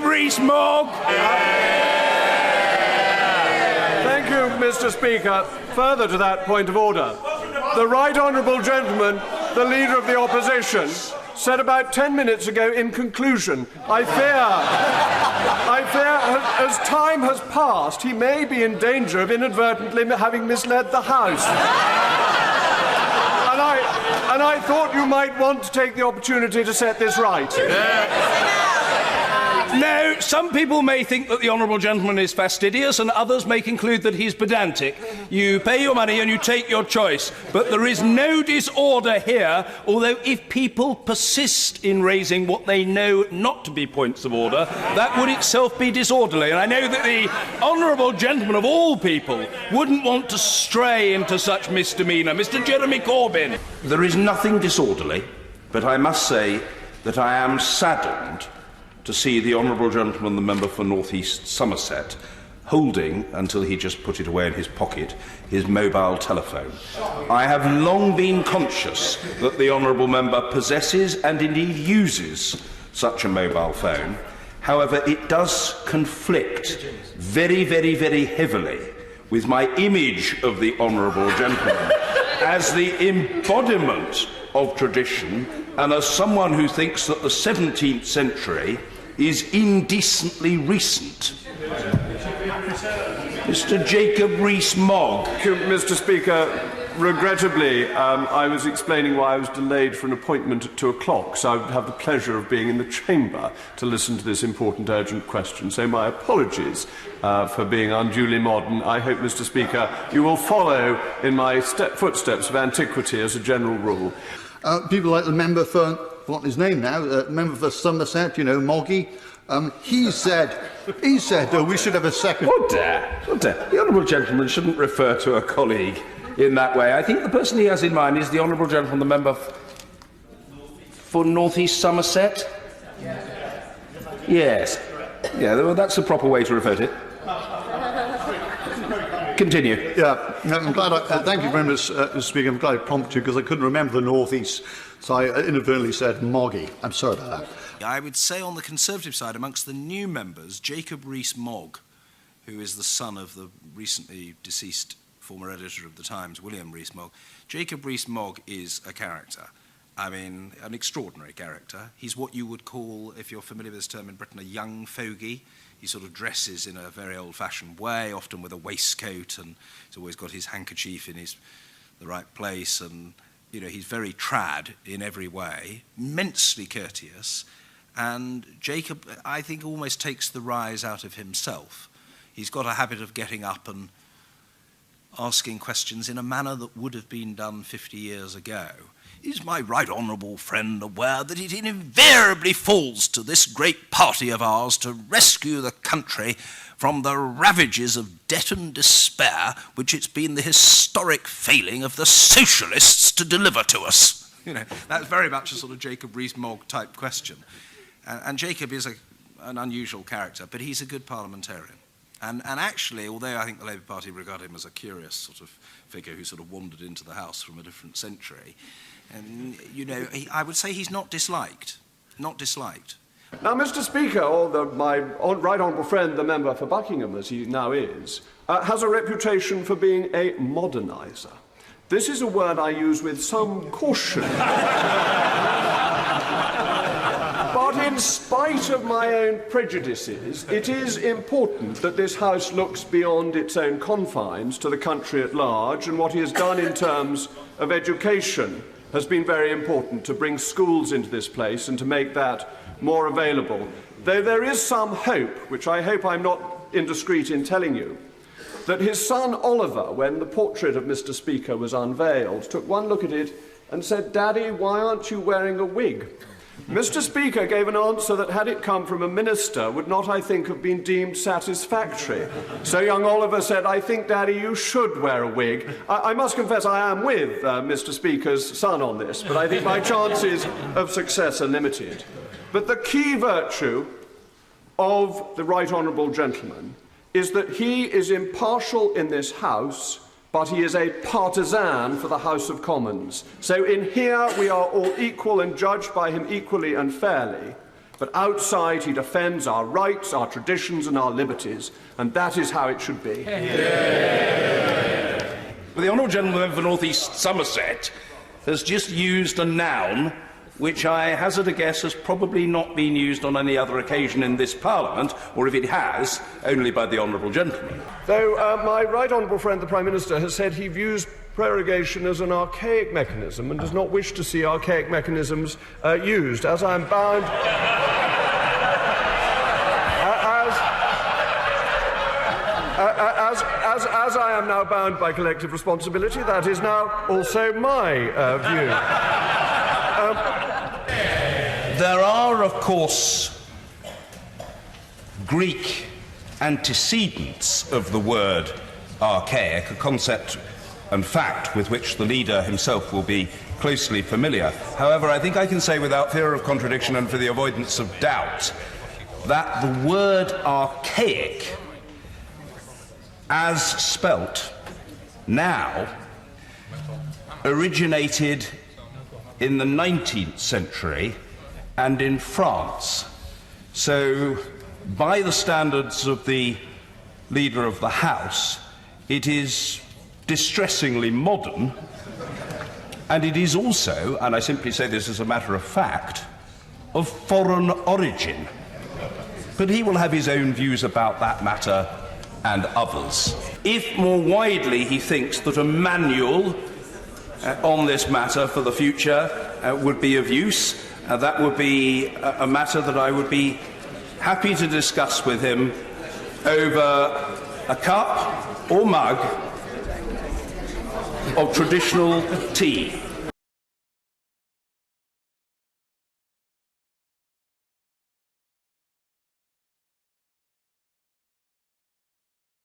Rees-Mogg. Thank you, Mr. Speaker. Further to that point of order, the right honourable gentleman, the Leader of the Opposition, said about 10 minutes ago in conclusion, I fear as time has passed, he may be in danger of inadvertently having misled the House. And I thought you might want to take the opportunity to set this right. Now, some people may think that the honourable gentleman is fastidious and others may conclude that he's pedantic. You pay your money and you take your choice. But there is no disorder here, although if people persist in raising what they know not to be points of order, that would itself be disorderly. And I know that the honourable gentleman of all people wouldn't want to stray into such misdemeanour. Mr. Jeremy Corbyn. There is nothing disorderly, but I must say that I am saddened to see the honourable gentleman, the member for North East Somerset, holding, until he just put it away in his pocket, his mobile telephone. I have long been conscious that the honourable member possesses and indeed uses such a mobile phone. However, it does conflict very, very, very heavily with my image of the honourable gentleman as the embodiment of tradition and as someone who thinks that the 17th century is indecently recent. Mr. Jacob Rees-Mogg. Mr. Speaker, regrettably, I was explaining why I was delayed for an appointment at 2 o'clock, so I would have the pleasure of being in the chamber to listen to this important, urgent question. So my apologies for being unduly modern. I hope, Mr. Speaker, you will follow in my footsteps of antiquity as a general rule. People like the member for, what his name now, member for Somerset, you know, Moggy, he said we should have a second... What dare? The honourable gentleman shouldn't refer to a colleague in that way. I think the person he has in mind is the honourable gentleman, the member for North East Somerset. Yes. Yeah, well, that's the proper way to refer to it. Continue. Yeah, I'm glad. Thank you very much, Mr. Speaker. I'm glad I prompted you because I couldn't remember the North East, so I inadvertently said Moggy. I'm sorry about that. I would say on the Conservative side, amongst the new members, Jacob Rees-Mogg, who is the son of the recently deceased former editor of The Times, William Rees-Mogg. Jacob Rees-Mogg is a character. I mean, an extraordinary character. He's what you would call, if you're familiar with this term in Britain, a young fogey. He sort of dresses in a very old-fashioned way, often with a waistcoat, and he's always got his handkerchief in the right place, and, you know, he's very trad in every way, immensely courteous, and Jacob, I think, almost takes the rise out of himself. He's got a habit of getting up and asking questions in a manner that would have been done 50 years ago. Is my right honourable friend aware that it invariably falls to this great party of ours to rescue the country from the ravages of debt and despair which it's been the historic failing of the socialists to deliver to us? You know, that's very much a sort of Jacob Rees-Mogg type question. And Jacob is an unusual character, but he's a good parliamentarian. And actually, although I think the Labour Party regard him as a curious sort of figure who sort of wandered into the House from a different century, and, you know, I would say he's not disliked. Not disliked. Now, Mr. Speaker, my right honourable friend, the member for Buckingham, as he now is, has a reputation for being a moderniser. This is a word I use with some caution. But in spite of my own prejudices, it is important that this House looks beyond its own confines to the country at large, and what he has done in terms of education has been very important, to bring schools into this place and to make that more available. Though there is some hope, which I hope I'm not indiscreet in telling you, that his son Oliver, when the portrait of Mr. Speaker was unveiled, took one look at it and said, "Daddy, why aren't you wearing a wig?" Mr. Speaker gave an answer that, had it come from a minister, would not, I think, have been deemed satisfactory. So young Oliver said, "I think, Daddy, you should wear a wig." I must confess I am with Mr. Speaker's son on this, but I think my chances of success are limited. But the key virtue of the right honourable gentleman is that he is impartial in this House, but he is a partisan for the House of Commons. So in here we are all equal and judged by him equally and fairly. but outside he defends our rights, our traditions and our liberties, and that is how it should be. The Honourable Gentleman for North East Somerset has just used a noun which I hazard a guess has probably not been used on any other occasion in this Parliament, or if it has, only by the Honourable Gentleman. Though my right honourable friend the Prime Minister has said he views prorogation as an archaic mechanism and does not wish to see archaic mechanisms used, as I am bound... As I am now bound by collective responsibility, that is now also my view. There are, of course, Greek antecedents of the word archaic, a concept and fact with which the leader himself will be closely familiar. However, I think I can say without fear of contradiction and for the avoidance of doubt that the word archaic, as spelt now, originated in the 19th century and in France. So, by the standards of the Leader of the House, it is distressingly modern, and it is also, and I simply say this as a matter of fact, of foreign origin. But he will have his own views about that matter and others. If more widely he thinks that a manual on this matter for the future would be of use, that would be a matter that I would be happy to discuss with him over a cup or mug of traditional tea.